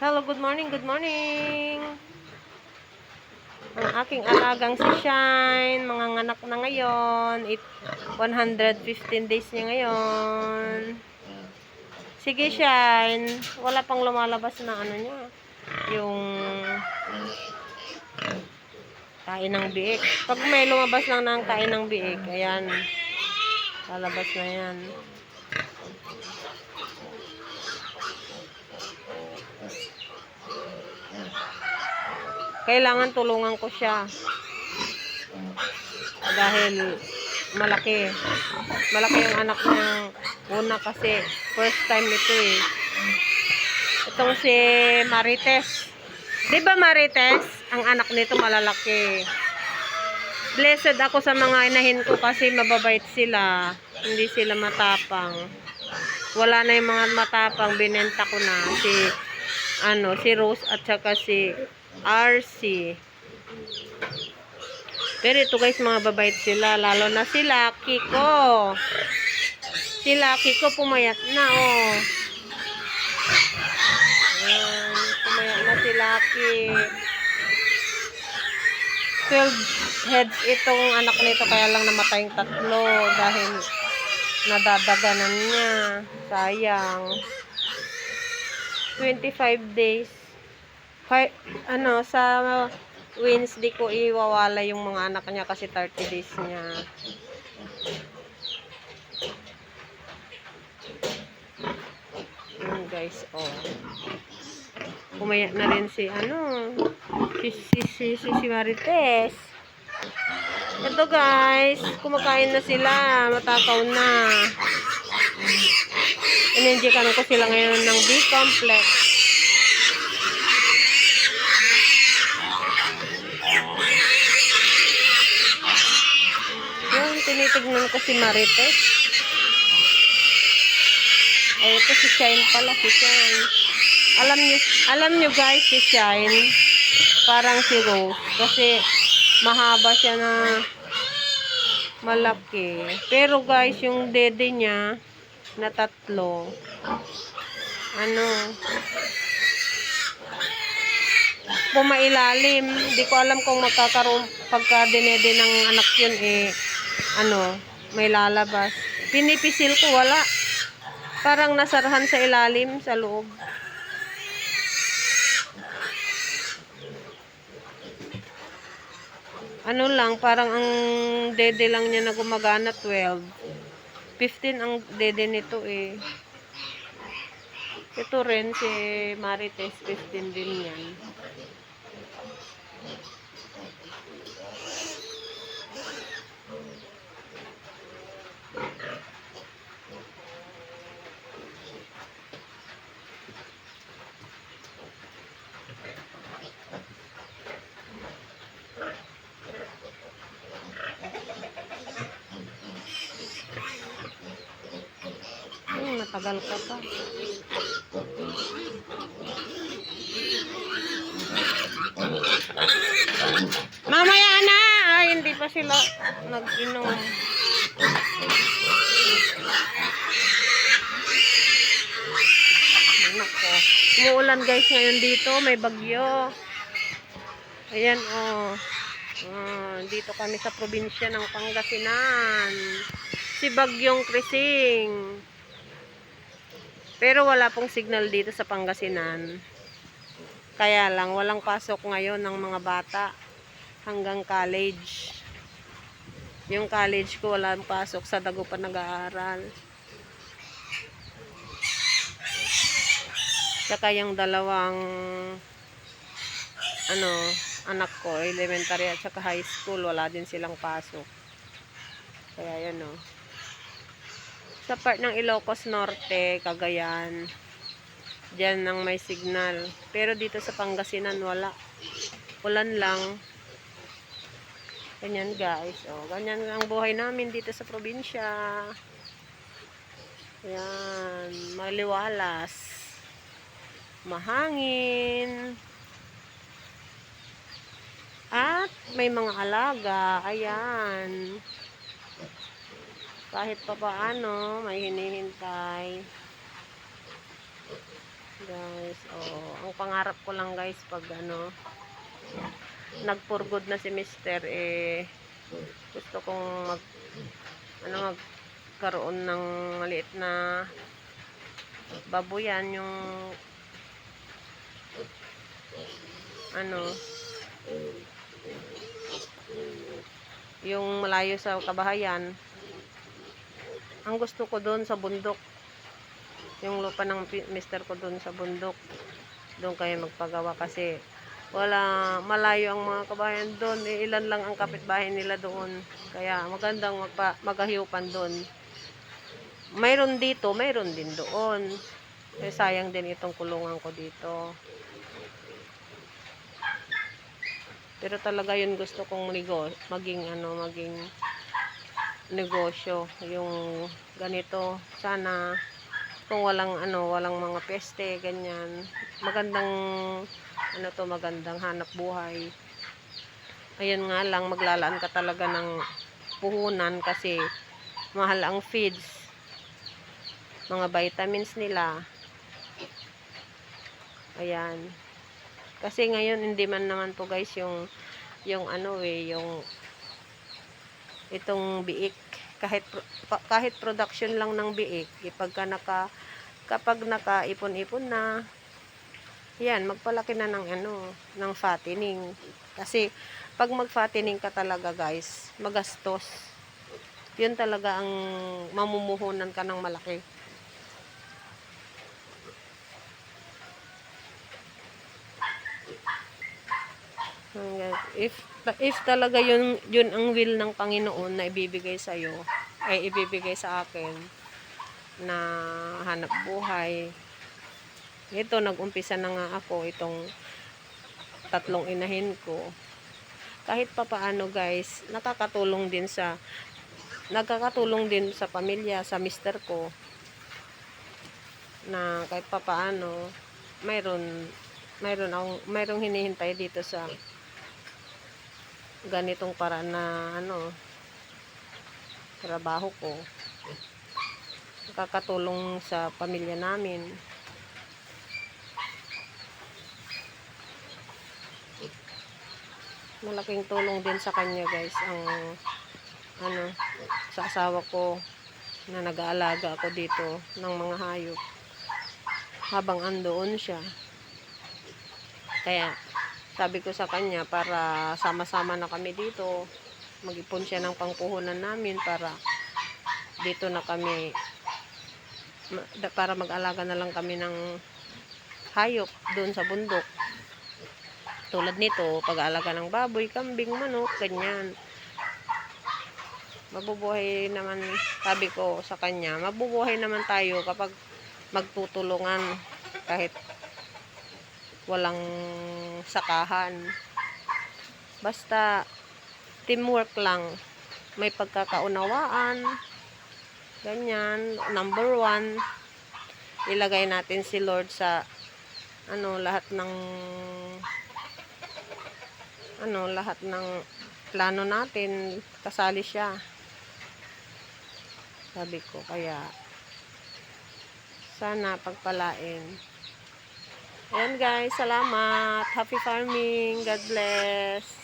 Hello, good morning, good morning. Ang aking alagang si Shine, mga nganak na ngayon. 115 days niya ngayon. Sige, Shine. Wala pang lumalabas na ano niya. Yung kain ng biik. Pag may lumabas lang ng kain ng biik, ayan. Lalabas na yan. Kailangan tulungan ko siya. Dahil malaki. Malaki yung anak niyang una kasi first time ito eh. Itong si Marites. Diba Marites? Ang anak nito malalaki. Blessed ako sa mga inahin ko kasi mababait sila. Hindi sila matapang. Wala na yung mga matapang. Binenta ko na. Si Rose at saka si RC. Pero ito guys, mga babait sila. Lalo na si Lucky ko. Si Lucky ko pumayat na oh. Ayan, pumayat na si Lucky. 12 heads itong anak nito, kaya lang namatay yung 3 dahil nadadaganan niya. Sayang. 25 days. Sa Wednesday ko iwawala yung mga anak niya kasi 30 days niya. Guys, oh. Pumaya na rin si Marites. Ito guys, kumakain na sila, matakaw na. Ininjikan ko sila ngayon ng B-complex. Yung tinitignan ko si Marites. Ay, ito si Shine pala, si Shine. Alam nyo guys, si Shine, parang si Rose. Kasi mahaba siya na malaki. Pero guys, yung dede niya na 3, pumailalim. Hindi ko alam kung magkakaroon pagka dinede ng anak yun may lalabas. Pinipisil ko, wala. Parang nasarahan sa ilalim, sa loob. Parang ang dede lang niya na gumagana, 12. 15 ang dede nito eh. Ito rin, si Marites, 15 din yan. Matagal ka pa. Mamaya na! Ay, hindi pa sila nag-inom. Nako. Umuulan guys ngayon dito. May bagyo. Ayan oh. Dito kami sa probinsya ng Pangasinan. Si Bagyong Krising. Pero wala pong signal dito sa Pangasinan. Kaya lang, walang pasok ngayon ng mga bata hanggang college. Yung college ko walang pasok, sa Dagupan nag-aaral. Saka yung dalawang anak ko, elementary at saka high school, wala din silang pasok. Kaya yan oh. Sa part ng Ilocos Norte, Cagayan, diyan nang may signal. Pero dito sa Pangasinan, wala. Ulan lang. Ganyan guys. Oh, ganyan ang buhay namin dito sa probinsya. Yan. Maliwalas. Mahangin. At may mga alaga. Ayan. Kahit pa paano, may hinihintay. guys. Oh, ang pangarap ko lang guys pag ano, nag-for good na si Mister, eh, gusto kong magkaroon ng maliit na baboyan, ano, yung malayo sa kabahayan. Ang gusto ko doon sa bundok, yung lupa ng Mister ko doon sa bundok, doon kayo magpagawa kasi malayo ang mga kabahayan doon, ilan lang ang kapitbahay nila doon, kaya magandang magahiupan doon. Mayroon dito, mayroon din doon, kaya sayang din itong kulungan ko dito. Pero talaga yun gusto kong maging negosyo, yung ganito. Sana kung walang mga peste, ganyan. Magandang hanap buhay. Ayun nga lang, maglalaan ka talaga ng puhunan kasi mahal ang feeds, mga vitamins nila. Ayan. Kasi ngayon hindi man naman po guys yung itong biik, kahit production lang ng biik, kapag nakaipon-ipon na, yan, magpalaki na ng fattening. Kasi pag mag-fattening ka talaga guys, magastos. Yun talaga ang mamumuhunan ka ng malaki. If talaga yun ang will ng Panginoon na ibibigay sa iyo, ay ibibigay sa akin na hanap buhay. Ito, nag-umpisa na nga ako, itong 3 inahin ko. Kahit papaano guys, nakakatulong din sa pamilya, sa mister ko, na kahit papaano mayroong hinihintay dito sa ganitong paraan na trabaho ko. Nakakatulong sa pamilya namin. Malaking tulong din sa kanya guys ang sa asawa ko, na nag-aalaga ako dito ng mga hayop habang andoon siya. Kaya sabi ko sa kanya, para sama-sama na kami dito, mag-ipon siya ng pangpuhunan namin para dito na kami, para mag-alaga na lang kami ng hayop doon sa bundok. Tulad nito, pag-aalaga ng baboy, kambing, manok, ganyan. Mabubuhay naman, sabi ko sa kanya, mabubuhay naman tayo kapag magtutulungan, kahit walang sakahan. Basta teamwork lang, may pagkakaunawaan, ganyan. Number 1, ilagay natin si Lord sa lahat ng plano natin, kasali siya, sabi ko. Kaya sana pagpalain. Ayan guys, salamat. Happy farming. God bless.